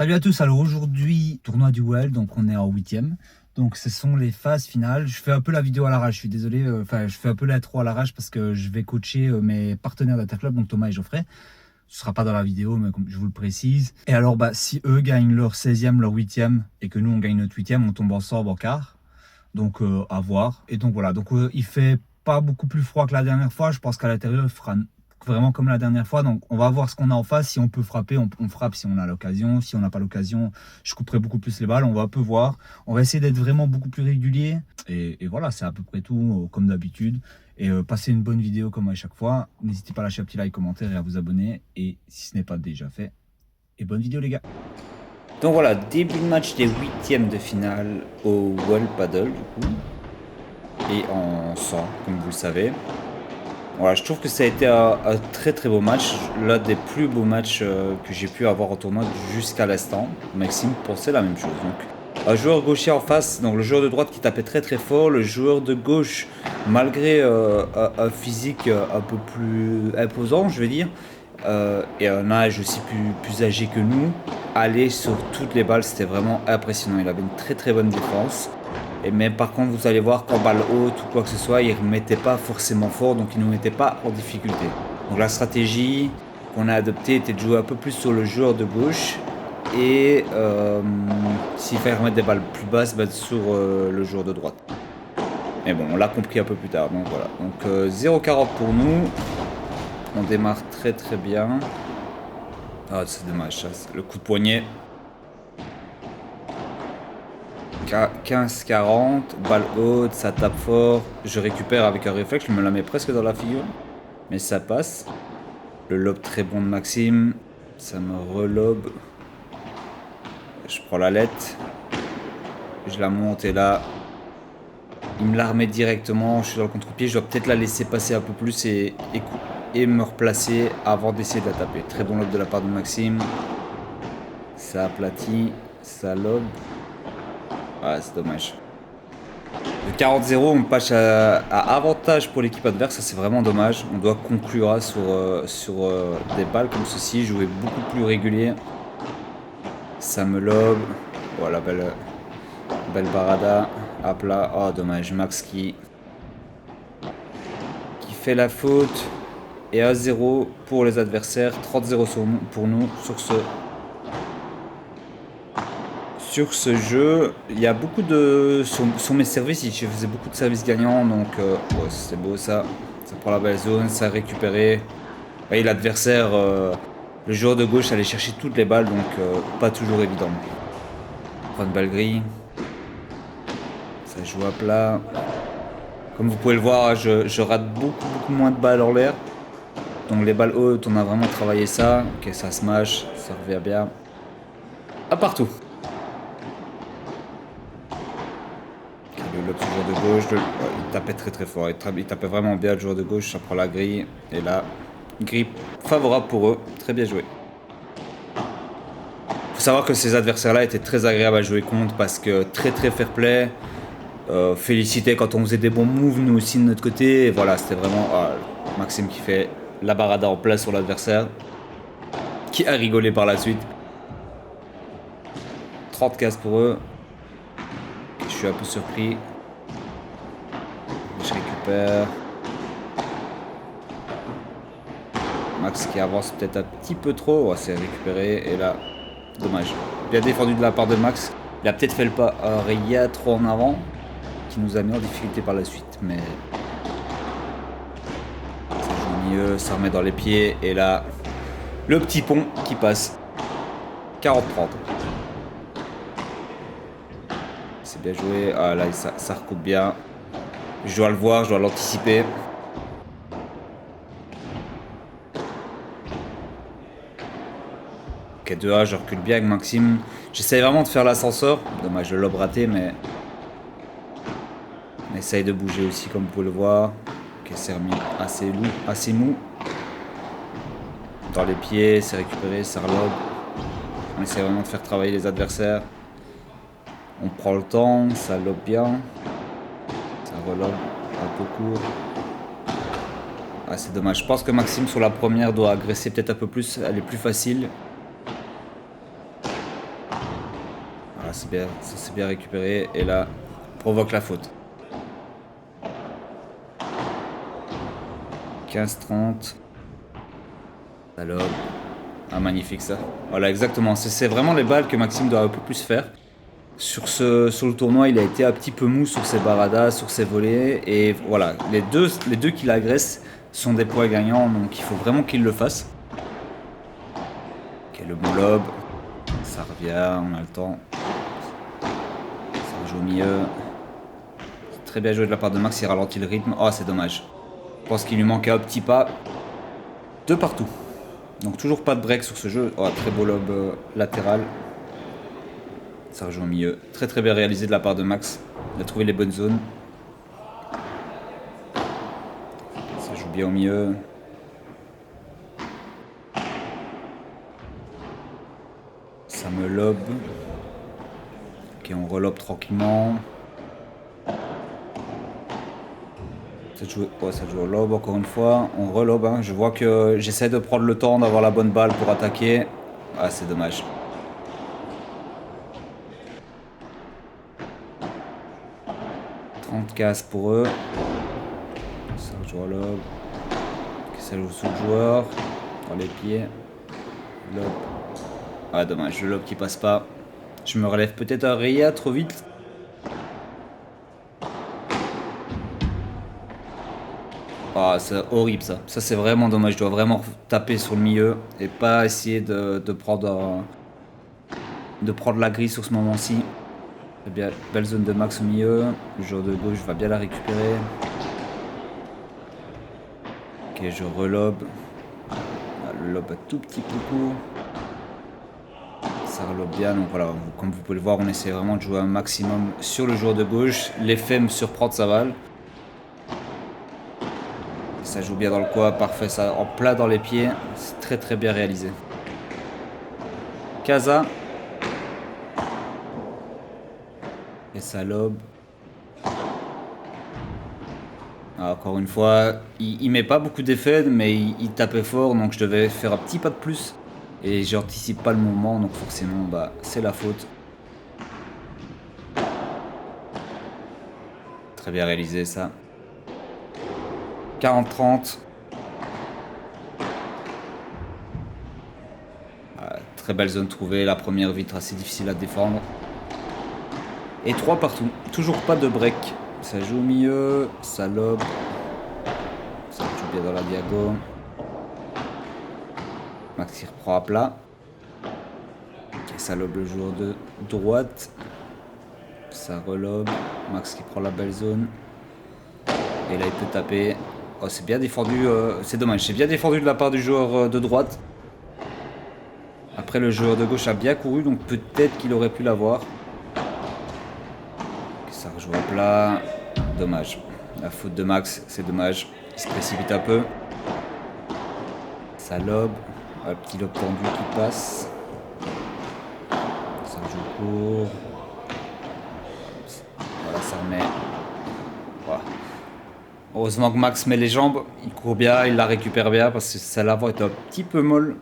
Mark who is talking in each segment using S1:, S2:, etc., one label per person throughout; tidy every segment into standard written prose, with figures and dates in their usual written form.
S1: Salut à tous, alors aujourd'hui, tournoi du Well, donc on est en huitième. Donc ce sont les phases finales. Je fais un peu la vidéo à l'arrache, je suis désolé. Enfin, je fais un peu l'intro à l'arrache parce que je vais coacher mes partenaires d'Interclub, donc Thomas et Geoffrey. Ce sera pas dans la vidéo, mais comme je vous le précise. Et alors, bah, si eux gagnent leur 16e, leur huitième, et que nous on gagne notre huitième, on tombe ensemble en quart. Donc à voir. Et donc voilà, donc il fait pas beaucoup plus froid que la dernière fois. Je pense qu'à l'intérieur, il fera vraiment comme la dernière fois. Donc on va voir ce qu'on a en face. Si on peut frapper, on frappe si on a l'occasion. Si on n'a pas l'occasion, je couperai beaucoup plus les balles. On va un peu voir. On va essayer d'être vraiment beaucoup plus régulier. Et voilà, c'est à peu près tout, comme d'habitude. Et passez une bonne vidéo comme à chaque fois. N'hésitez pas à lâcher un petit like, commentaire et à vous abonner. Et si ce n'est pas déjà fait, et bonne vidéo les gars. Donc voilà, début de match des huitièmes de finale au Well Paddle du coup. Et en 100, comme vous le savez. Voilà, je trouve que ça a été un très très beau match, l'un des plus beaux matchs que j'ai pu avoir au tournoi jusqu'à l'instant. Maxime pensait la même chose. Donc, un joueur gaucher en face, donc le joueur de droite qui tapait très très fort, le joueur de gauche, malgré un physique un peu plus imposant, je vais dire, et un âge aussi plus âgé que nous, aller sur toutes les balles, c'était vraiment impressionnant. Il avait une très très bonne défense. Mais par contre, vous allez voir qu'en balle haute ou quoi que ce soit, il ne remettait pas forcément fort, donc il ne nous mettait pas en difficulté. Donc la stratégie qu'on a adoptée était de jouer un peu plus sur le joueur de gauche et s'il fallait remettre des balles plus basses, sur le joueur de droite. Mais bon, on l'a compris un peu plus tard, donc voilà. Donc 0,40 pour nous. On démarre très très bien. Ah, c'est dommage, ça. Le coup de poignet. 15-40, balle haute, ça tape fort. Je récupère avec un réflexe, je me la mets presque dans la figure. Mais ça passe. Le lob très bon de Maxime. Ça me relobe. Je prends la lettre. Je la monte et là, il me la remet directement. Je suis dans le contre-pied. Je dois peut-être la laisser passer un peu plus et me replacer avant d'essayer de la taper. Très bon lob de la part de Maxime. Ça aplatit. Ça lobe. Ah, c'est dommage. De 40-0, on passe à avantage pour l'équipe adverse, ça c'est vraiment dommage. On doit conclure sur des balles comme ceci, jouer beaucoup plus régulier. Ça me lobe. Voilà, belle barada. Hop là, oh dommage, Max qui fait la faute. Et 1-0 pour les adversaires, 30-0 pour nous sur ce jeu. Il y a beaucoup de... Sur mes services, je faisais beaucoup de services gagnants, donc ouais, c'est beau ça. Ça prend la belle zone, ça a récupéré. Et l'adversaire, le joueur de gauche allait chercher toutes les balles, donc pas toujours évident. Prendre une balle grille. Ça joue à plat. Comme vous pouvez le voir, je rate beaucoup moins de balles en l'air. Donc les balles hautes, on a vraiment travaillé ça. Ok, ça smash, ça revient bien. À partout. Le lob joueur de gauche, il tapait très fort, il tapait vraiment bien le joueur de gauche, ça prend la grille, et là, grille favorable pour eux, très bien joué. Faut savoir que ces adversaires-là étaient très agréables à jouer contre parce que très fair play, félicité quand on faisait des bons moves, nous aussi de notre côté, et voilà, c'était vraiment Maxime qui fait la barada en place sur l'adversaire, qui a rigolé par la suite. 30 cases pour eux. Je suis un peu surpris. Je récupère. Max qui avance peut-être un petit peu trop. Ouais, c'est récupéré. Et là, dommage. Bien défendu de la part de Max. Il a peut-être fait le pas Ria trop en avant. Qui nous a mis en difficulté par la suite. Mais ça joue mieux. Ça remet dans les pieds. Et là, le petit pont qui passe. 40-30. C'est bien joué. Ah là, ça recoupe bien. Je dois le voir, je dois l'anticiper. Ok, 2A, je recule bien avec Maxime. J'essaye vraiment de faire l'ascenseur. Dommage, le lob raté, mais... On essaye de bouger aussi, comme vous pouvez le voir. Ok, c'est remis assez mou. Dans les pieds, c'est récupéré, ça relobe. On essaie vraiment de faire travailler les adversaires. On prend le temps, ça lobe bien. Ça relobe un peu court. Ah, c'est dommage. Je pense que Maxime, sur la première, doit agresser peut-être un peu plus. Elle est plus facile.
S2: Ah, c'est bien, ça c'est bien récupéré. Et là, provoque la faute. 15-30. Salope. Ah, magnifique ça. Voilà, exactement. C'est vraiment les balles que Maxime doit un peu plus faire. Sur le tournoi, il a été un petit peu mou sur ses baradas, sur ses volets. Et voilà, les deux qui l'agressent sont des points gagnants. Donc il faut vraiment qu'il le fasse. Ok, le bon lob. Ça revient, on a le temps. Ça joue au milieu. Très bien joué de la part de Max, il ralentit le rythme. Oh, c'est dommage. Je pense qu'il lui manquait un petit pas. De partout. Donc toujours pas de break sur ce jeu. Oh, très beau lob latéral. Ça rejoue au milieu. Très très bien réalisé de la part de Max. Il a trouvé les bonnes zones. Ça joue bien au milieu. Ça me lobe. Ok, on relobe tranquillement. Ça joue au lob encore une fois. On relobe. Hein. Je vois que j'essaie de prendre le temps d'avoir la bonne balle pour attaquer. Ah, c'est dommage. Casse pour eux. Ça joue au lob. Ça joue sous le joueur. Dans les pieds. Lob. Ah, dommage. Le lob qui passe pas. Je me relève peut-être un Ria trop vite. Ah, c'est horrible ça. Ça, c'est vraiment dommage. Je dois vraiment taper sur le milieu et pas essayer de prendre la grille sur ce moment-ci. Bien, belle zone de Max au milieu. Le joueur de gauche va bien la récupérer. Ok, je relobe. Ah, le lob un tout petit peu court. Ça relobe bien. Donc voilà, comme vous pouvez le voir, on essaie vraiment de jouer un maximum sur le joueur de gauche. L'effet me surprend de sa balle. Ça joue bien dans le coin, parfait, ça en plat dans les pieds. C'est très très bien réalisé. Casa. Et ça lobe. Ah, encore une fois, il met pas beaucoup d'effets, mais il tapait fort, donc je devais faire un petit pas de plus. Et j'anticipe pas le mouvement, donc forcément, bah, c'est la faute. Très bien réalisé ça. 40-30. Ah, très belle zone trouvée, la première vitre assez difficile à défendre. Et 3 partout, toujours pas de break. Ça joue au milieu, ça lobe. Ça joue bien dans la diago. Max il reprend à plat. Ok, ça lobe le joueur de droite. Ça relobe. Max qui prend la belle zone. Et là il peut taper. Oh, c'est bien défendu. C'est dommage, c'est bien défendu de la part du joueur de droite. Après le joueur de gauche a bien couru, donc peut-être qu'il aurait pu l'avoir. Ça rejoue à plat. Dommage. La faute de Max, c'est dommage. Il se précipite un peu. Ça lobe. Un petit lobe tendu qui passe. Ça joue court. Voilà, ça remet. Voilà. Heureusement que Max met les jambes. Il court bien, il la récupère bien parce que ça l'avant est un petit peu molle.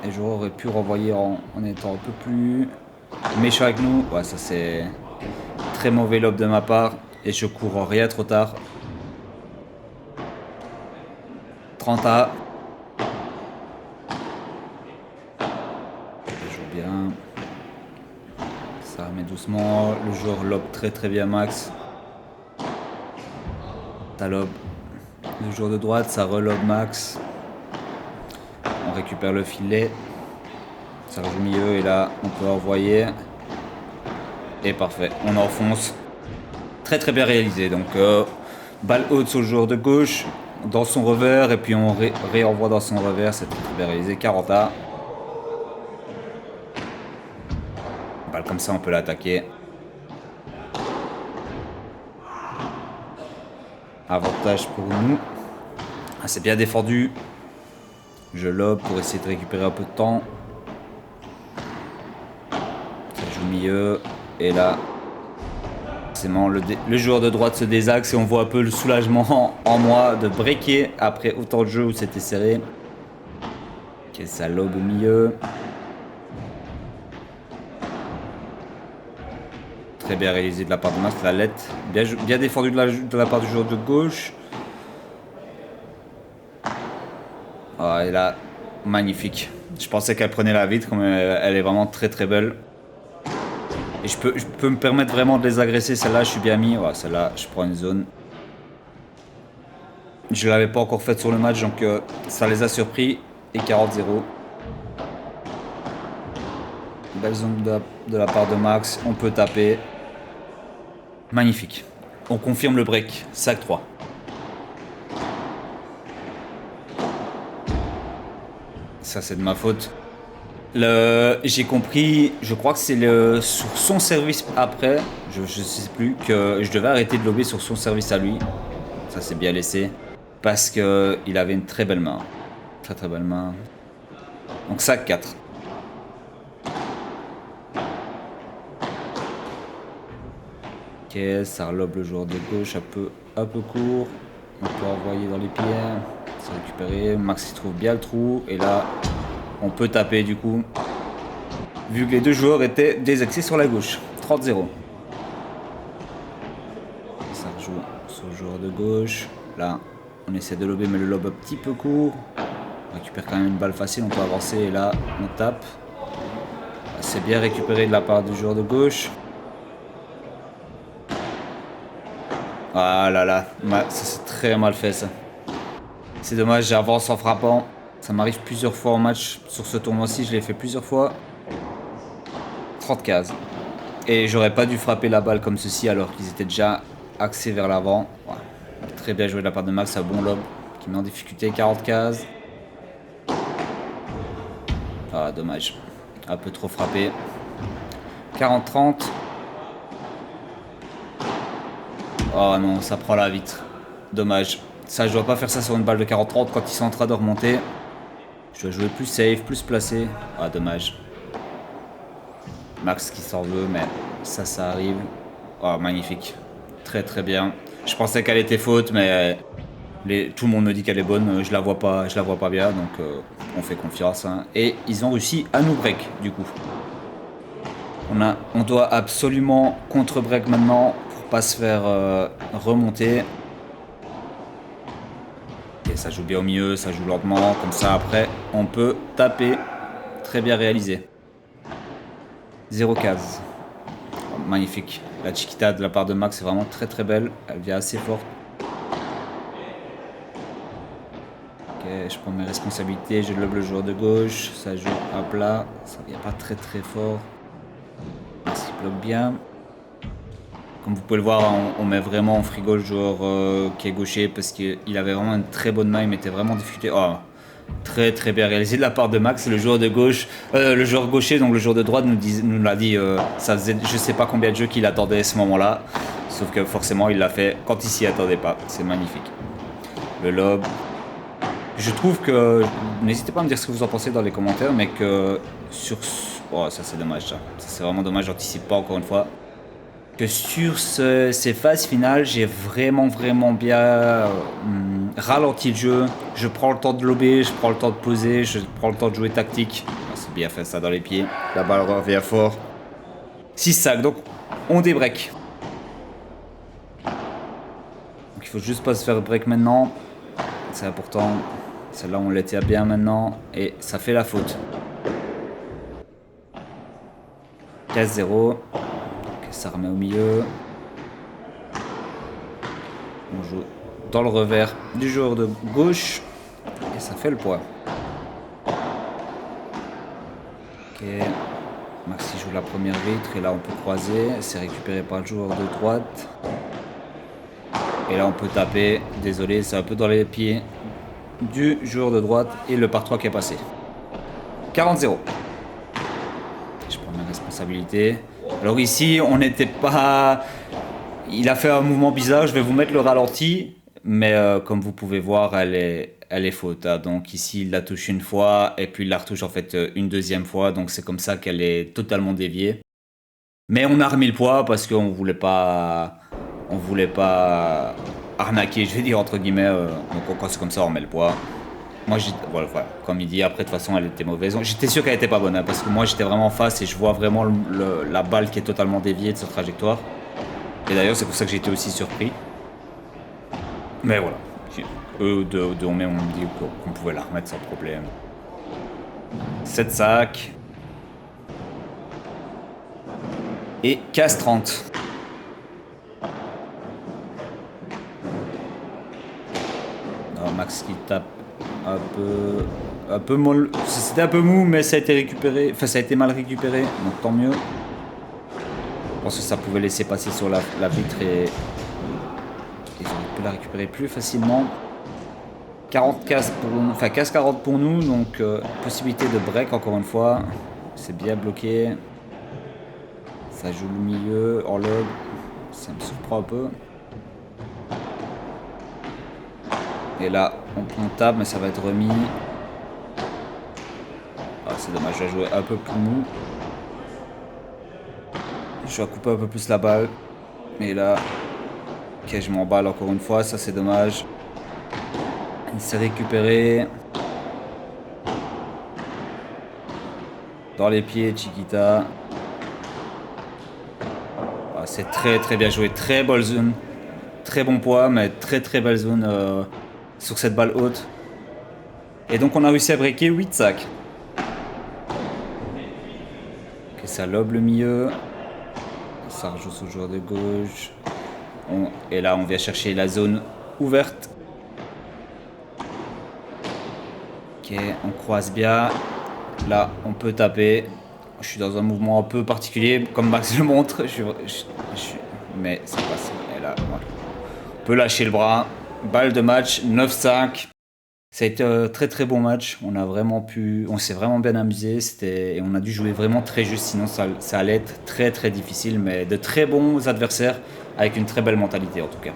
S2: Et j'aurais pu renvoyer en étant un peu plus méchant avec nous. Ouais, ça c'est très mauvais lobe de ma part. Et je cours rien trop tard. 30 A. Ça joue bien. Ça remet doucement. Le joueur lobe très très bien Max. Ça lobe. Le joueur de droite, ça relobe Max. On récupère le filet. Ça rejoue au milieu et là on peut envoyer. Et parfait, on enfonce. Très très bien réalisé. Donc balle haute sur le joueur de gauche. Dans son revers et puis on réenvoie dans son revers. C'est très très bien réalisé. 40 A. Balle comme ça on peut l'attaquer. Avantage pour nous. Ah, c'est bien défendu. Je lobe pour essayer de récupérer un peu de temps. Ça joue au milieu. Et là, forcément, le joueur de droite se désaxe et on voit un peu le soulagement en moi de breaker après autant de jeux où c'était serré. Ok, ça lobe au milieu. Très bien réalisé de la part de Max. La lettre, bien défendu de la part du joueur de gauche. Ah, et là, magnifique. Je pensais qu'elle prenait la vitre, mais elle est vraiment très très belle. Et je peux me permettre vraiment de les agresser. Celle-là, je suis bien mis. Ouais, celle-là, je prends une zone. Je ne l'avais pas encore faite sur le match, donc ça les a surpris. Et 40-0. Belle zone de la part de Max. On peut taper. Magnifique. On confirme le break. Sac 3. Ça, c'est de ma faute. J'ai compris, je crois que c'est sur son service après, je sais plus, que je devais arrêter de lober sur son service à lui. Ça, c'est bien laissé. Parce qu'il avait une très belle main. Très très belle main. Donc, sac 4. Ok, ça relobe le joueur de gauche un peu court. On peut envoyer dans les pieds. C'est récupéré. Max il trouve bien le trou. Et là, on peut taper du coup. Vu que les deux joueurs étaient désaxés sur la gauche. 30-0. Ça rejoue sur le joueur de gauche. Là, on essaie de lober, mais le lob un petit peu court. On récupère quand même une balle facile. On peut avancer et là, on tape. C'est bien récupéré de la part du joueur de gauche. Ah là là, ça c'est très mal fait ça. C'est dommage, j'avance en frappant. Ça m'arrive plusieurs fois en match. Sur ce tournoi-ci, je l'ai fait plusieurs fois. 30 cases. Et j'aurais pas dû frapper la balle comme ceci alors qu'ils étaient déjà axés vers l'avant. Ouais. Très bien joué de la part de Max, un bon lob qui met en difficulté. 40 cases. Ah, dommage. Un peu trop frappé. 40-30. Oh non, ça prend la vitre. Dommage. Ça, je dois pas faire ça sur une balle de 40-30 quand ils sont en train de remonter. Je dois jouer plus safe, plus placé. Ah, dommage. Max qui s'en veut, mais ça arrive. Oh, magnifique. Très très bien. Je pensais qu'elle était faute, mais tout le monde me dit qu'elle est bonne. Je la vois pas bien, donc on fait confiance. Hein. Et ils ont réussi à nous break, du coup. On doit absolument contre-break maintenant pour pas se faire remonter. Et ça joue bien au milieu, ça joue lentement, comme ça après on peut taper. Très bien réalisé. 0 case. Oh, magnifique. La chiquita de la part de Max est vraiment très très belle. Elle vient assez forte. Ok, je prends mes responsabilités, je lobe le joueur de gauche. Ça joue à plat, ça vient pas très très fort. Max il bloque bien. Comme vous pouvez le voir, on met vraiment en frigo le joueur qui est gaucher parce qu'il avait vraiment une très bonne main, il mettait vraiment en difficulté. Oh, très très bien réalisé de la part de Max. Le joueur de gauche, le joueur gaucher, donc le joueur de droite nous l'a dit, ça faisait je sais pas combien de jeux qu'il attendait à ce moment-là. Sauf que forcément il l'a fait quand il s'y attendait pas. C'est magnifique. Le lob. Je trouve que, n'hésitez pas à me dire ce que vous en pensez dans les commentaires, mais que sur... Oh, ça c'est dommage ça. Ça c'est vraiment dommage, j'anticipe pas encore une fois. Que sur ces phases finales, j'ai vraiment bien ralenti le jeu. Je prends le temps de lober, je prends le temps de poser, je prends le temps de jouer tactique. Ah, c'est bien fait ça dans les pieds. La balle revient fort. 6 sacs, donc on débreak. Donc il faut juste pas se faire break maintenant. C'est important. Celle-là on l'était bien maintenant et ça fait la faute. 15-0. Ça remet au milieu. On joue dans le revers du joueur de gauche. Et ça fait le poids. Ok. Maxi joue la première vitre. Et là on peut croiser. C'est récupéré par le joueur de droite. Et là on peut taper. Désolé, c'est un peu dans les pieds du joueur de droite. Et le par 3 qui est passé. 40-0. Je prends mes responsabilités. Alors ici, on n'était pas... Il a fait un mouvement bizarre, je vais vous mettre le ralenti. Mais comme vous pouvez voir, elle est faute. Hein. Donc ici, il la touche une fois et puis il la retouche en fait une deuxième fois. Donc c'est comme ça qu'elle est totalement déviée. Mais on a remis le poids parce qu'on voulait pas arnaquer, je vais dire entre guillemets. Donc quand c'est comme ça, on remet le poids. Moi, voilà, comme il dit, après, de toute façon, elle était mauvaise. J'étais sûr qu'elle était pas bonne, hein, parce que moi, j'étais vraiment en face et je vois vraiment la balle qui est totalement déviée de sa trajectoire. Et d'ailleurs, c'est pour ça que j'ai été aussi surpris. Mais voilà. Eux, de on me dit qu'on pouvait la remettre sans problème. 7 sacs. Et casse 30. Non, Max qui tape un peu molle. C'était un peu mou, mais ça a été récupéré. Enfin, ça a été mal récupéré, donc tant mieux. Je pense que ça pouvait laisser passer sur la vitre et ils auraient pu la récupérer plus facilement. 40 casse pour nous, enfin casse 40 pour nous, donc possibilité de break encore une fois. C'est bien bloqué. Ça joue le milieu, Orlog. Ça me surprend un peu. Et là, on tape, mais ça va être remis. Ah, c'est dommage, je vais jouer un peu plus mou. Je vais couper un peu plus la balle. Mais là, ok, je m'emballe encore une fois, ça c'est dommage. Il s'est récupéré. Dans les pieds, Chiquita. Ah, c'est très bien joué, très belle zone. Très bon poids, mais très belle zone sur cette balle haute. Et donc on a réussi à breaker 8 sacs. Ok, ça lobe le milieu. Ça rejoue sur le joueur de gauche. Et là, on vient chercher la zone ouverte. Ok, on croise bien. Là, on peut taper. Je suis dans un mouvement un peu particulier, comme Max le montre. Mais c'est pas ça. Et là, voilà. On peut lâcher le bras. Balle de match, 9-5. Ça a été un très bon match. On s'est vraiment bien amusé. Et on a dû jouer vraiment très juste, sinon ça allait être très difficile. Mais de très bons adversaires avec une très belle mentalité en tout cas.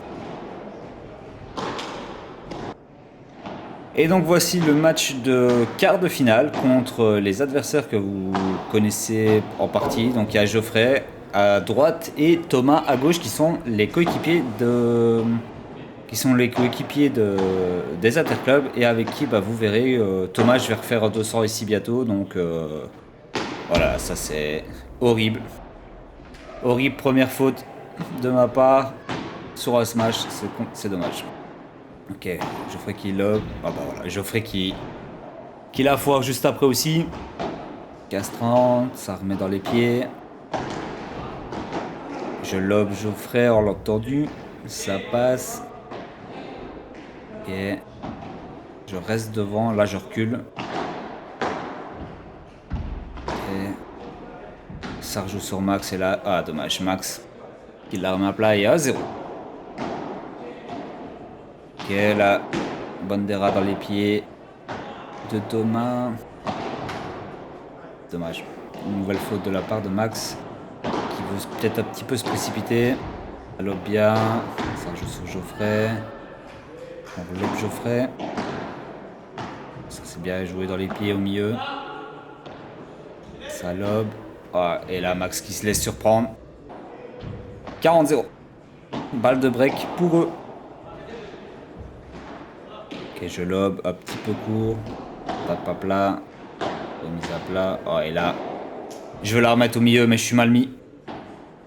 S2: Et donc voici le match de quart de finale contre les adversaires que vous connaissez en partie. Donc il y a Geoffrey à droite et Thomas à gauche qui sont les coéquipiers des Interclubs et avec qui vous verrez Thomas, je vais refaire un 200 ici bientôt, donc voilà, ça c'est horrible première faute de ma part sur un smash, c'est dommage. Ok, Geoffrey qui lobe, voilà, Geoffrey qui la foire juste après aussi. Casse 30, ça remet dans les pieds. Je lobe Geoffrey, on l'a entendu, ça passe. Ok. Je reste devant, là je recule. Et ça rejoue sur Max et là... Ah dommage, Max qui la remet à plat et à 0. Ok, là, Bandera dans les pieds de Thomas. Dommage. Une nouvelle faute de la part de Max qui veut peut-être un petit peu se précipiter. Alobia, ça joue sur Geoffrey. On relève Geoffrey. Ça c'est bien joué dans les pieds au milieu. Ça lobe. Ah, et là Max qui se laisse surprendre. 40-0. Balle de break pour eux. Ok, je lobe un petit peu court. Tape à plat. Remise à plat. Oh, et là, je veux la remettre au milieu, mais je suis mal mis.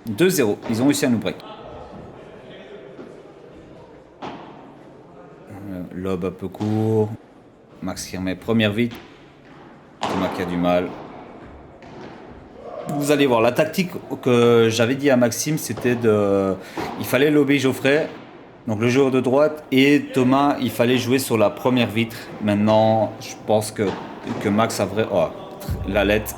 S2: 2-0. Ils ont réussi à nous break. Lob un peu court. Max qui remet première vite. Thomas qui a du mal. Vous allez voir, la tactique que j'avais dit à Maxime, c'était il fallait lober Geoffrey, donc le joueur de droite, et Thomas, il fallait jouer sur la première vitre. Maintenant, je pense que Max a vraiment... Oh, la lettre.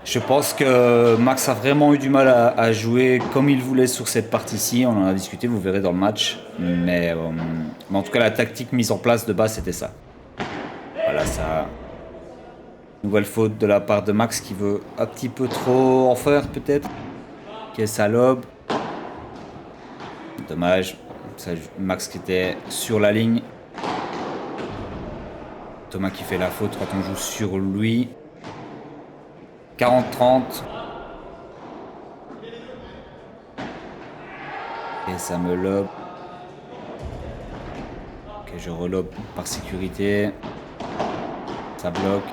S2: Je pense que Max a vraiment eu du mal à jouer comme il voulait sur cette partie-ci. On en a discuté, vous verrez dans le match. Mais en tout cas, la tactique mise en place de base, c'était ça. Voilà, ça... Nouvelle faute de la part de Max qui veut un petit peu trop en faire peut-être. Ok, ça lobe. Dommage. Max qui était sur la ligne. Thomas qui fait la faute quand on joue sur lui. 40-30. Et ça me lobe. Ok, Ok, je relobe par sécurité. Ça bloque.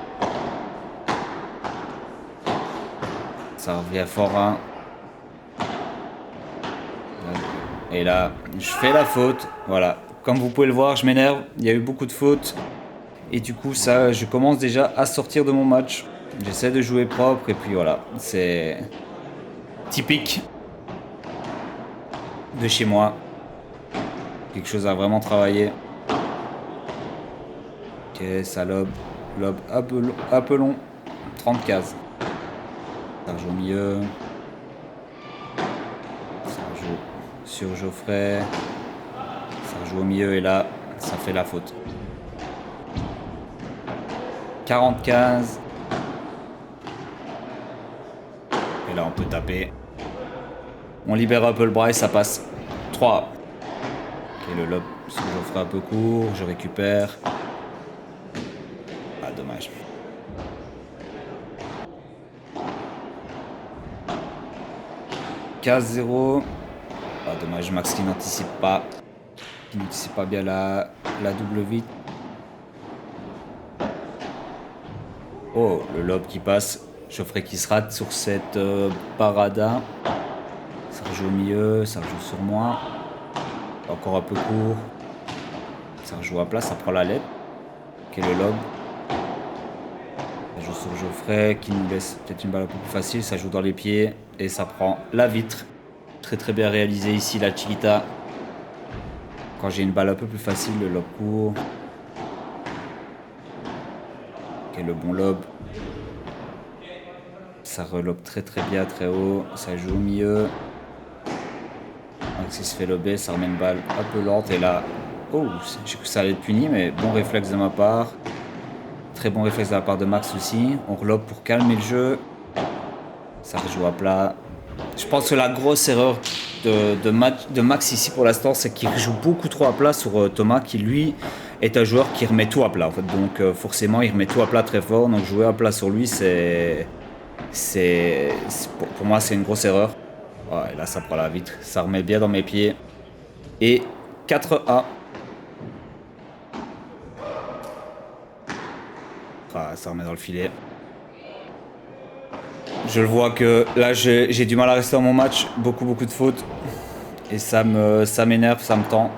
S2: Ça revient fort 1. Et là, je fais la faute. Voilà. Comme vous pouvez le voir, je m'énerve. Il y a eu beaucoup de fautes. Et du coup, ça, je commence déjà à sortir de mon match. J'essaie de jouer propre. Et puis voilà. C'est typique de chez moi. Quelque chose à vraiment travailler. Ok, ça lobe. Lobe un peu long. 30 cases. Ça joue au milieu. Ça joue sur Geoffrey. Ça joue au milieu et là, ça fait la faute. 40-15. Et là, on peut taper. On libère un peu le bras et ça passe. 3. Ok, le lob sur Geoffrey un peu court. Je récupère. Ah, dommage. « 15-0. » Ah, dommage, Max qui n'anticipe pas. Qui n'anticipe pas bien la double vite. Oh, le lob qui passe. Geoffrey qui se rate sur cette parada. Ça rejoue au milieu, ça rejoue sur moi. Encore un peu court. Ça rejoue à plat, ça prend la lettre. Ok, le lob. Ça joue sur Geoffrey qui nous laisse peut-être une balle un peu plus facile. Ça joue dans les pieds et ça prend la vitre. Très très bien réalisé ici la Chiquita. Quand j'ai une balle un peu plus facile, le lob court. Ok, le bon lob. Ça relobe très très bien, très haut. Ça joue au milieu. Maxi se fait lober, ça remet une balle un peu lente. Et là, oh, j'ai cru que ça allait être puni, mais bon réflexe de ma part. Très bon réflexe de la part de Max aussi. On relobe pour calmer le jeu. Ça rejoue à plat. Je pense que la grosse erreur de Max ici pour l'instant, c'est qu'il joue beaucoup trop à plat sur Thomas, qui lui est un joueur qui remet tout à plat. En fait. Donc forcément, il remet tout à plat très fort. Donc jouer à plat sur lui, pour moi, c'est une grosse erreur. Ouais, là, ça prend la vitre. Ça remet bien dans mes pieds. Et 4-A. Ah, ça remet dans le filet. Je le vois que là, j'ai du mal à rester dans mon match. Beaucoup de fautes. Et ça m'énerve, ça me tend.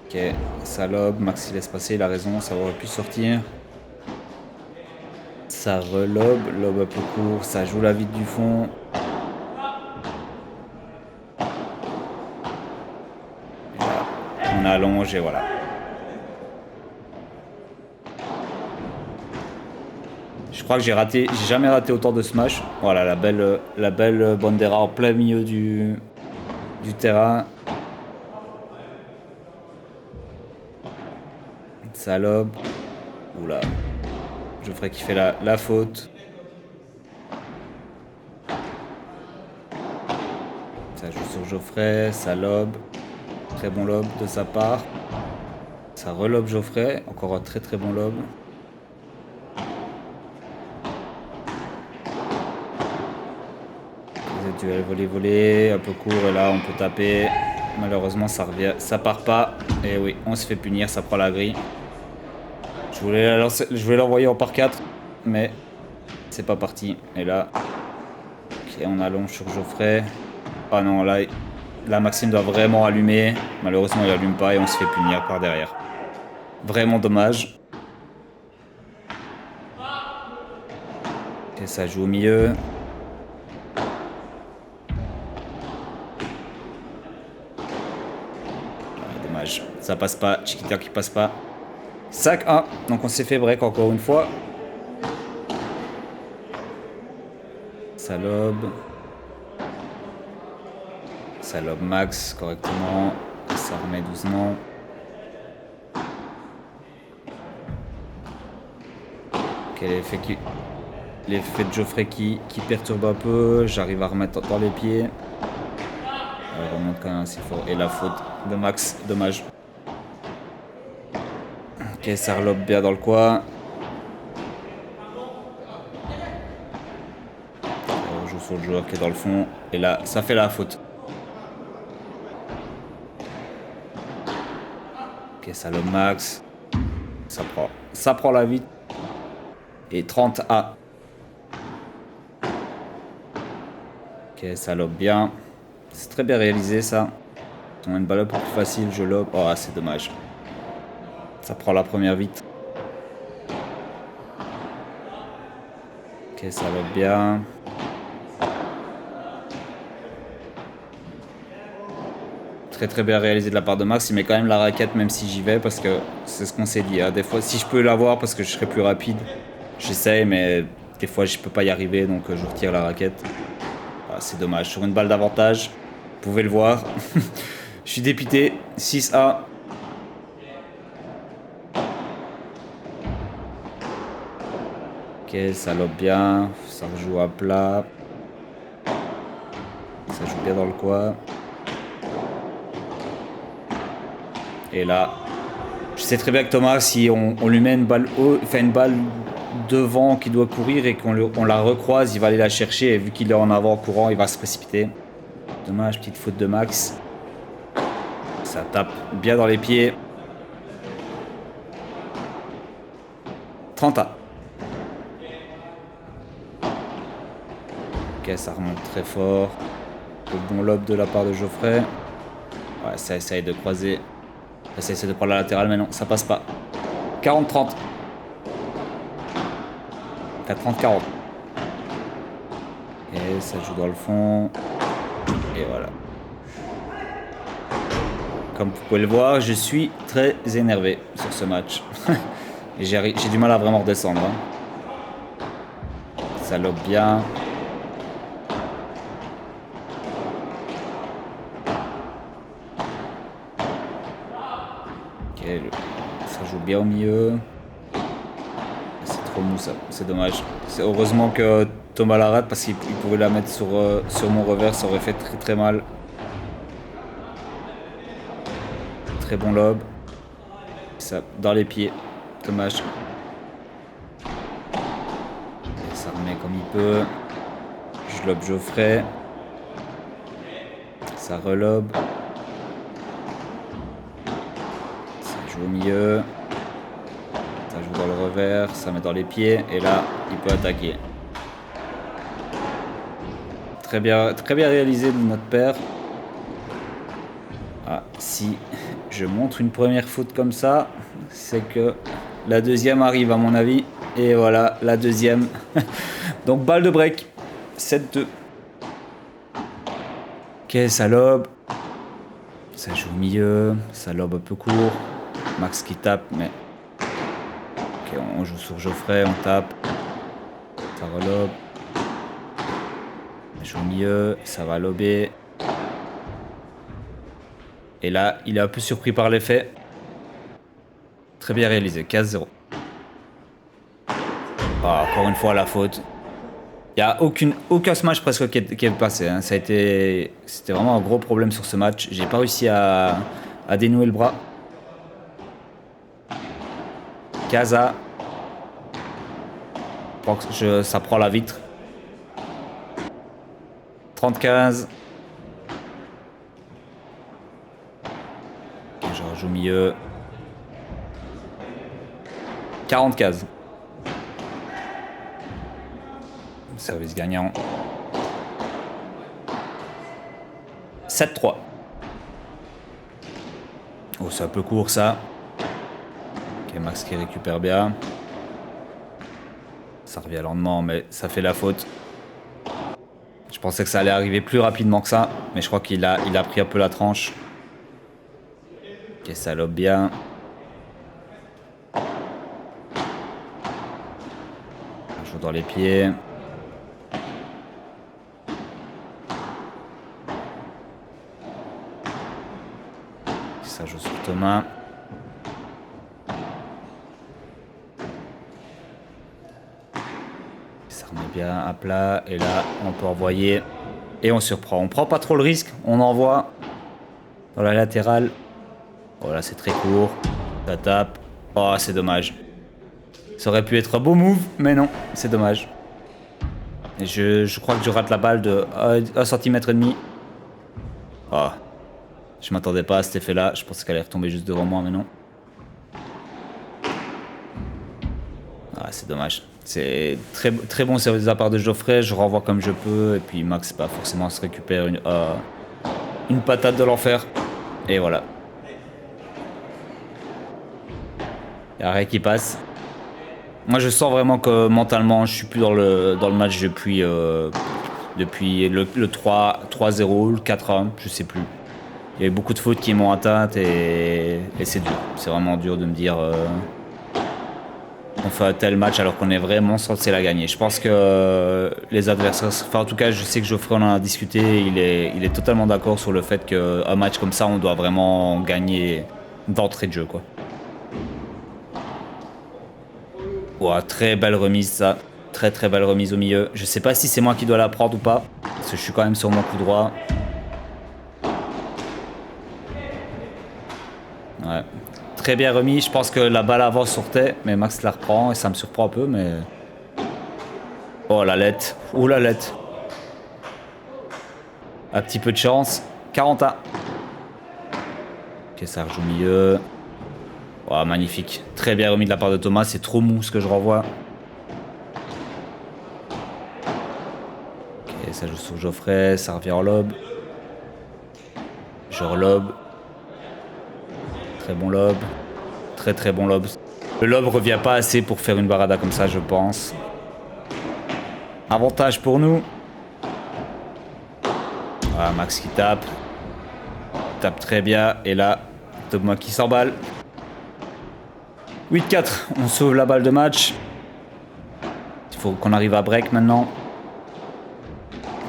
S2: Ok, ça lobe. Maxi laisse passer, il a raison. Ça aurait pu sortir. Ça relobe. Lobe un peu court. Ça joue la vite du fond. On allonge et voilà. Je crois que j'ai jamais raté autant de smash. Voilà, la belle Bandera en plein milieu du terrain. Ça lobe. Oula. Geoffrey qui fait la faute. Ça joue sur Geoffrey. Ça lobe. Très bon lob de sa part. Ça relobe Geoffrey. Encore un très très bon lob. Duel voler, un peu court et là on peut taper. Malheureusement ça revient, ça part pas. Et oui, on se fait punir, ça prend la grille. Je voulais l'envoyer en par 4, mais c'est pas parti. Et là, ok, on allonge sur Geoffrey. Ah non, là Maxime doit vraiment allumer. Malheureusement il allume pas et on se fait punir par derrière. Vraiment dommage. Ok, ça joue au milieu. Ça passe pas, Chiquita qui passe pas. 5-1, donc on s'est fait break encore une fois. Ça lobe. Ça lobe Max correctement. Ça remet doucement. Ok, l'effet de Geoffrey qui perturbe un peu. J'arrive à remettre dans les pieds. Elle remonte quand même assez fort. Et la faute de Max, dommage. Ok, ça relobe bien dans le coin. On joue sur le joueur qui est dans le fond. Et là, ça fait la faute. Ok, ça lobe max. Ça prend la vite. Et 30A. Ok, ça lobe bien. C'est très bien réalisé ça. On a une balle un peu plus facile, je lobe. Oh, c'est dommage. Ça prend la première vite. Ok, ça lobe bien. Très bien réalisé de la part de Max. Il met quand même la raquette même si j'y vais parce que c'est ce qu'on s'est dit. Hein. Des fois, si je peux l'avoir parce que je serai plus rapide, j'essaye, mais des fois je peux pas y arriver donc je retire la raquette. Ah, c'est dommage. Sur une balle d'avantage, vous pouvez le voir. Je suis dépité. 6A. Ok, ça lobe bien. Ça rejoue à plat. Ça joue bien dans le coin. Et là, je sais très bien que Thomas, si on lui met une balle une balle devant qui doit courir et qu'on la recroise, il va aller la chercher. Et vu qu'il est en avant courant, il va se précipiter. Dommage, petite faute de Max. Ça tape bien dans les pieds. 30A. Ok, ça remonte très fort. Le bon lob de la part de Geoffrey. Ouais, ça essaye de croiser. Ça essaye de prendre la latérale, mais non, ça passe pas. 40-30. T'as 30-40. Et ça joue dans le fond. Et voilà. Comme vous pouvez le voir, je suis très énervé sur ce match. Et j'ai du mal à vraiment redescendre. Hein. Ça lobe bien. Ok, ça joue bien au milieu. C'est trop mou ça, c'est dommage. Heureusement que Thomas la rate parce qu'il pouvait la mettre sur mon revers, ça aurait fait très mal. Très bon lob. Ça, dans les pieds. Dommage. Et ça remet comme il peut. Je lobe Geoffrey. Ça relobe. Ça joue au milieu. Ça joue dans le revers. Ça met dans les pieds. Et là, il peut attaquer. Très bien réalisé de notre père. Ah, si je montre une première faute comme ça, c'est que la deuxième arrive à mon avis. Et voilà, la deuxième. Donc balle de break. 7-2. Ok, ça lobe. Ça joue au milieu. Ça lobe un peu court. Max qui tape, mais... Ok, on joue sur Geoffrey, on tape. Ça relobe. Ça joue au milieu. Ça va lober. Et là, il est un peu surpris par l'effet. Très bien réalisé, 15-0. Ah, encore une fois, la faute. Il n'y a aucun smash presque qui est passé. Hein. C'était vraiment un gros problème sur ce match. J'ai pas réussi à dénouer le bras. Casa. Ça prend la vitre. 30-15. Je rejoue au milieu. 40-15. Service gagnant. 7-3. Oh, c'est un peu court ça. Ok, Max qui récupère bien. Ça revient lentement, mais ça fait la faute. Je pensais que ça allait arriver plus rapidement que ça, mais je crois qu'il a pris un peu la tranche. Ok, ça lobe bien. On joue dans les pieds. Ça joue sur Thomas. Ça remet bien à plat. Et là, on peut envoyer. Et on surprend. On prend pas trop le risque. On envoie dans la latérale. Voilà, c'est très court. Ça tape. Oh, c'est dommage. Ça aurait pu être un beau move, mais non, c'est dommage. Et je crois que je rate la balle de 1,5 cm. Oh. Je m'attendais pas à cet effet-là. Je pensais qu'elle allait retomber juste devant moi, mais non. c'est dommage. C'est très, très bon service de la part de Geoffrey. Je renvoie comme je peux. Et puis Max, pas forcément se récupère une patate de l'enfer. Et voilà. Il n'y a rien qui passe. Moi, je sens vraiment que mentalement, je suis plus dans le match depuis le 3-0, le 4-1, je sais plus. Il y a eu beaucoup de fautes qui m'ont atteinte et c'est dur. C'est vraiment dur de me dire on fait un tel match alors qu'on est vraiment censé la gagner. Je pense que les adversaires, enfin en tout cas, je sais que Geoffrey on en a discuté, il est totalement d'accord sur le fait qu'un match comme ça, on doit vraiment gagner d'entrée de jeu, quoi. Wow, très belle remise ça. Très très belle remise au milieu. Je sais pas si c'est moi qui dois la prendre ou pas. Parce que je suis quand même sur mon coup droit. Ouais. Très bien remis. Je pense que la balle avant sortait. Mais Max la reprend et ça me surprend un peu. Mais. Oh la lettre. Ouh la lettre. Un petit peu de chance. 40 ans. Ok, ça rejoue au milieu. Oh, magnifique. Très bien remis de la part de Thomas. C'est trop mou ce que je renvoie. Ok, ça joue sur Geoffrey. Ça revient en lob. Je relobe. Très bon lob. Très très bon lob. Le lob revient pas assez pour faire une barada comme ça, je pense. Avantage pour nous. Voilà, Max qui tape. Tape très bien. Et là, Thomas qui s'emballe. 8-4. On sauve la balle de match. Il faut qu'on arrive à break maintenant.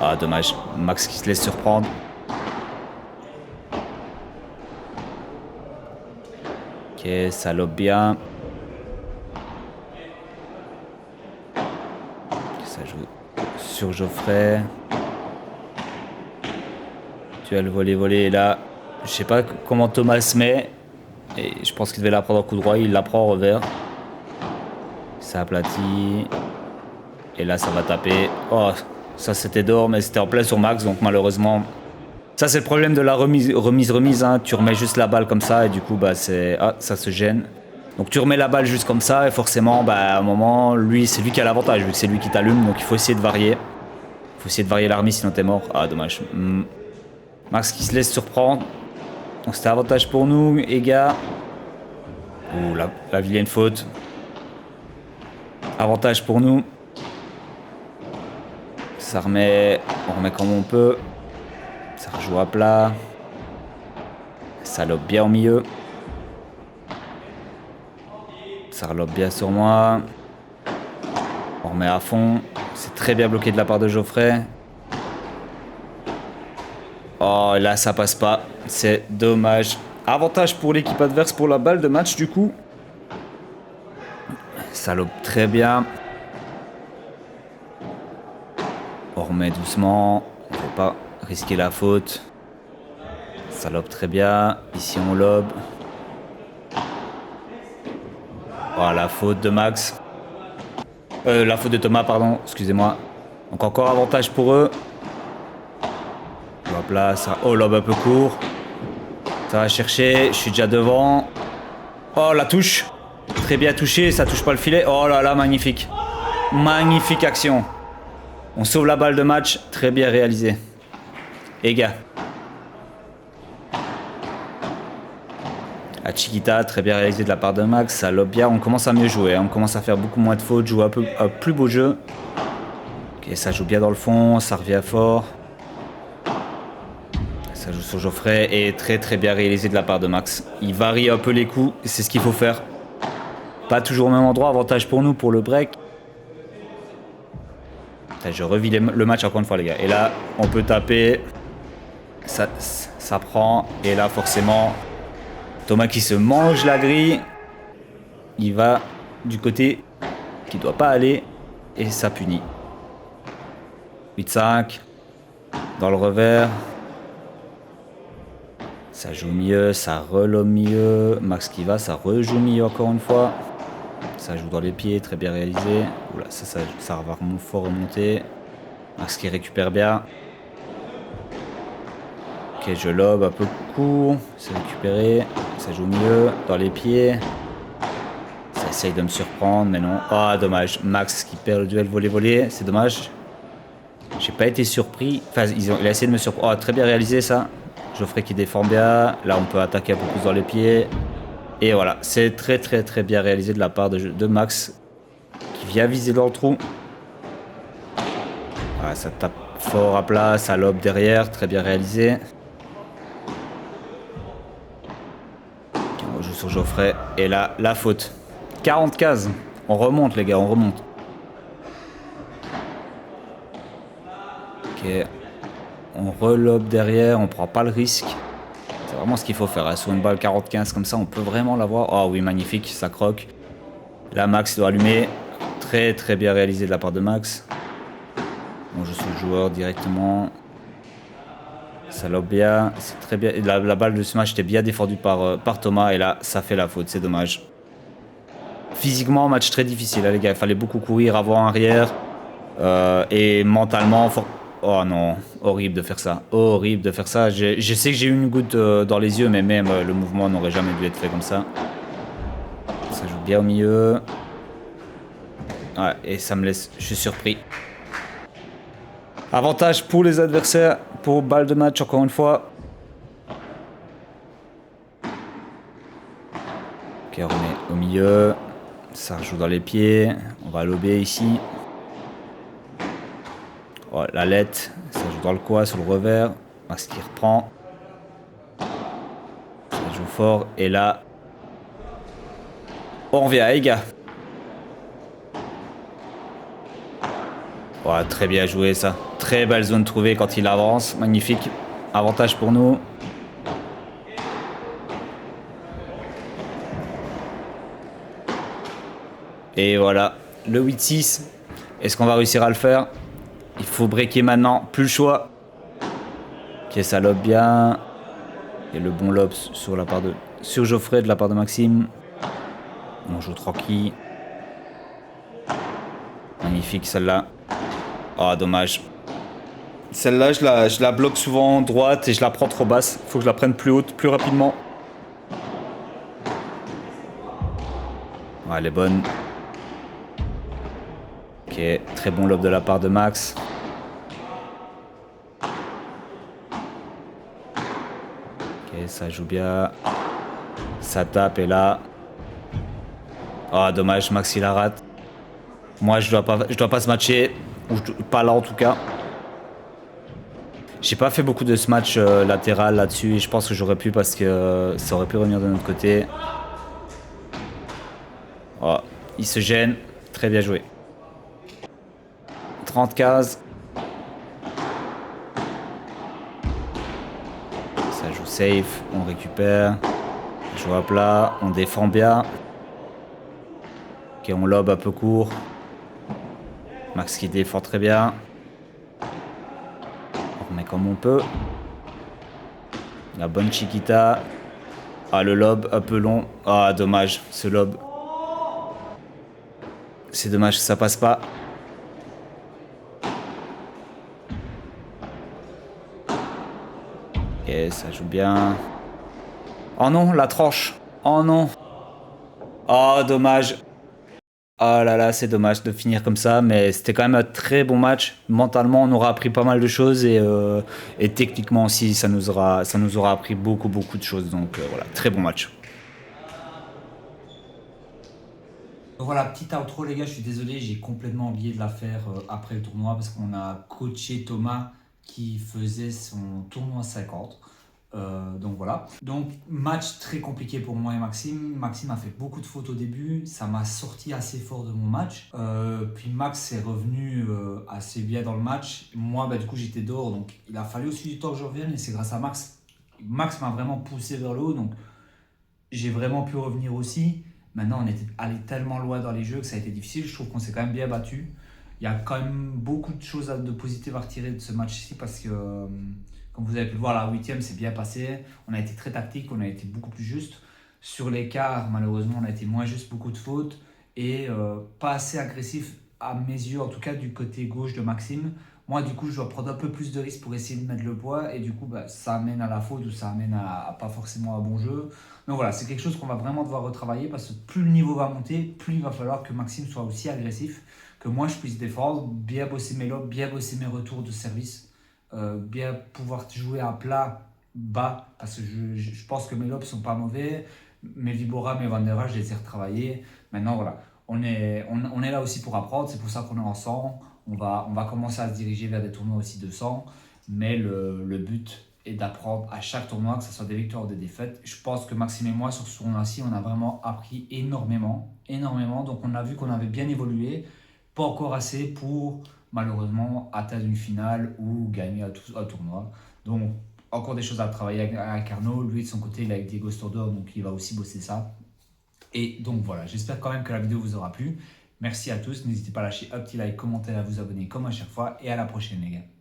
S2: Ah, dommage. Max qui se laisse surprendre. Ok, ça lobe bien. Ça joue sur Geoffrey. Tu as le volley et là, je sais pas comment Thomas se met. Et je pense qu'il devait la prendre en coup droit. Il la prend en revers. Ça aplatit. Et là, ça va taper. Oh, ça c'était dehors, mais c'était en plein sur Max. Donc malheureusement, ça c'est le problème de la remise. Hein. Tu remets juste la balle comme ça et du coup, bah c'est ça se gêne. Donc tu remets la balle juste comme ça et forcément, bah à un moment, c'est lui qui a l'avantage vu que c'est lui qui t'allume. Donc il faut essayer de varier. Il faut essayer de varier la remise sinon t'es mort. Ah dommage. Max qui se laisse surprendre. Donc c'était avantage pour nous, Ega. Ouh, la vilaine faute. Avantage pour nous. Ça remet. On remet comme on peut. Ça rejoue à plat. Ça lobe bien au milieu. Ça relobe bien sur moi. On remet à fond. C'est très bien bloqué de la part de Geoffrey. Oh, là, ça passe pas. C'est dommage. Avantage pour l'équipe adverse pour la balle de match, du coup. Ça lobe très bien. On remet doucement. On ne faut pas risquer la faute. Ça lobe très bien. Ici, on lobe. Oh, la faute de Max. La faute de Thomas, pardon. Excusez-moi. Donc, encore avantage pour eux. Hop là, ça. Oh, lobe un peu court. Ça va chercher. Je suis déjà devant. Oh, la touche. Très bien touché. Ça touche pas le filet. Oh là là, magnifique. Magnifique action. On sauve la balle de match. Très bien réalisé. Ega. À Chiquita, très bien réalisé de la part de Max. Ça lobe bien. On commence à mieux jouer. On commence à faire beaucoup moins de fautes. Jouer un plus beau jeu. Ok, ça joue bien dans le fond. Ça revient fort. Ça joue sur Geoffrey et très très bien réalisé de la part de Max. Il varie un peu les coups. C'est ce qu'il faut faire. Pas toujours au même endroit. Avantage pour nous pour le break. Je revis le match encore une fois, les gars. Et là, on peut taper. Ça prend. Et là, forcément, Thomas qui se mange la grille. Il va du côté qui ne doit pas aller. Et ça punit. 8-5. Dans le revers. Ça joue mieux. Ça relobe mieux. Max qui va. Ça rejoue mieux encore une fois. Ça joue dans les pieds, très bien réalisé. Oula, ça va fort remonter. Max qui récupère bien. Ok, je lobe un peu court. C'est récupéré. Ça joue mieux dans les pieds. Ça essaye de me surprendre, mais non. Oh, dommage. Max qui perd le duel volley-volley. C'est dommage. J'ai pas été surpris. Enfin, il a essayé de me surprendre. Oh, très bien réalisé ça. Geoffrey qui défend bien. Là, on peut attaquer un peu plus dans les pieds. Et voilà, c'est très très très bien réalisé de la part de Max qui vient viser dans le trou. Voilà, ça tape fort à plat, ça lobe derrière, très bien réalisé. On joue sur Geoffrey. Et là, la faute. 40 cases. On remonte les gars, on remonte. Ok. On relobe derrière, on prend pas le risque. C'est vraiment ce qu'il faut faire. Sur une balle 40-15 comme ça, on peut vraiment l'avoir. Oh oui, magnifique, ça croque. Là, Max doit allumer. Très très bien réalisé de la part de Max. On joue sur le joueur directement. Ça lobe bien. C'est très bien. La balle de ce match était bien défendue par Thomas. Et là, ça fait la faute. C'est dommage. Physiquement, match très difficile, les gars. Il fallait beaucoup courir avant, arrière. Et mentalement, oh non, horrible de faire ça. Horrible de faire ça. Je sais que j'ai eu une goutte dans les yeux, mais même le mouvement n'aurait jamais dû être fait comme ça. Ça joue bien au milieu. Ouais, et ça me laisse... Je suis surpris. Avantage pour les adversaires, pour balle de match encore une fois. Ok, on est au milieu. Ça joue dans les pieds. On va lober ici. Oh, la lettre, ça joue dans le coin, sur le revers. Max qui reprend. Ça joue fort. Et là, on revient, les gars. Oh, très bien joué ça. Très belle zone trouvée quand il avance. Magnifique. Avantage pour nous. Et voilà, le 8-6. Est-ce qu'on va réussir à le faire? Il faut breaker maintenant. Plus le choix. Ok, ça lobe bien. Il y a le bon lob sur Geoffrey de la part de Maxime. On joue tranquille. Magnifique celle-là. Oh, dommage. Celle-là, je la bloque souvent droite et je la prends trop basse. Il faut que je la prenne plus haute, plus rapidement. Ouais, elle est bonne. Ok, très bon lob de la part de Max. Ok, ça joue bien. Ça tape et là... Oh, dommage, Max il la rate. Moi, je dois pas se matcher. Ou pas là en tout cas. J'ai pas fait beaucoup de smash latéral là-dessus et je pense que j'aurais pu parce que ça aurait pu revenir de notre côté. Oh, il se gêne. Très bien joué. 30 cases. Ça joue safe. On récupère. Ça joue à plat. On défend bien. Ok, on lobe un peu court. Max qui défend très bien. On remet comme on peut. La bonne Chiquita. Ah, le lob un peu long. Ah, dommage, ce lob. C'est dommage que ça passe pas. Et ça joue bien. Oh non, la tranche. Oh non. Oh, dommage. Oh là là, c'est dommage de finir comme ça, mais c'était quand même un très bon match. Mentalement, on aura appris pas mal de choses et techniquement aussi, ça nous aura appris beaucoup de choses. Donc voilà, très bon match.
S1: Donc voilà, petite outro les gars, je suis désolé, j'ai complètement oublié de la faire après le tournoi parce qu'on a coaché Thomas qui faisait son tournoi 50. Donc voilà. Donc match très compliqué pour moi et Maxime. Maxime a fait beaucoup de fautes au début, ça m'a sorti assez fort de mon match. Puis Max est revenu assez bien dans le match. Moi du coup j'étais dehors, donc il a fallu aussi du temps que je revienne et c'est grâce à Max. Max m'a vraiment poussé vers le haut, donc j'ai vraiment pu revenir aussi. Maintenant on était allé tellement loin dans les jeux que ça a été difficile. Je trouve qu'on s'est quand même bien battu. Il y a quand même beaucoup de choses de positives à retirer de ce match-ci parce que comme vous avez pu le voir, la 8e s'est bien passée. On a été très tactique, on a été beaucoup plus juste. Sur l'écart, malheureusement, on a été moins juste, beaucoup de fautes. Et pas assez agressif, à mes yeux, en tout cas du côté gauche de Maxime, Moi, du coup, je dois prendre un peu plus de risques pour essayer de mettre le poids. Et du coup, bah, ça amène à la faute ou ça amène à pas forcément à bon jeu. Donc voilà, c'est quelque chose qu'on va vraiment devoir retravailler parce que plus le niveau va monter, plus il va falloir que Maxime soit aussi agressif, que moi je puisse défendre, bien bosser mes lobes, bien bosser mes retours de service, bien pouvoir jouer à plat bas parce que je pense que mes lobes sont pas mauvais. Mes Vibora, mes Vandera, je les ai retravaillés. Maintenant, voilà, on est là aussi pour apprendre, c'est pour ça qu'on est ensemble. On va commencer à se diriger vers des tournois aussi de 100, mais le but est d'apprendre à chaque tournoi, que ce soit des victoires ou des défaites. Je pense que Maxime et moi, sur ce tournoi-ci, on a vraiment appris énormément, énormément. Donc on a vu qu'on avait bien évolué, pas encore assez pour malheureusement atteindre une finale ou gagner un tournoi. Donc encore des choses à travailler avec Arnaud. Lui de son côté, il est avec Diego Stordor, donc il va aussi bosser ça. Et donc voilà, j'espère quand même que la vidéo vous aura plu. Merci à tous, n'hésitez pas à lâcher un petit like, commenter, à vous abonner comme à chaque fois. Et à la prochaine les gars.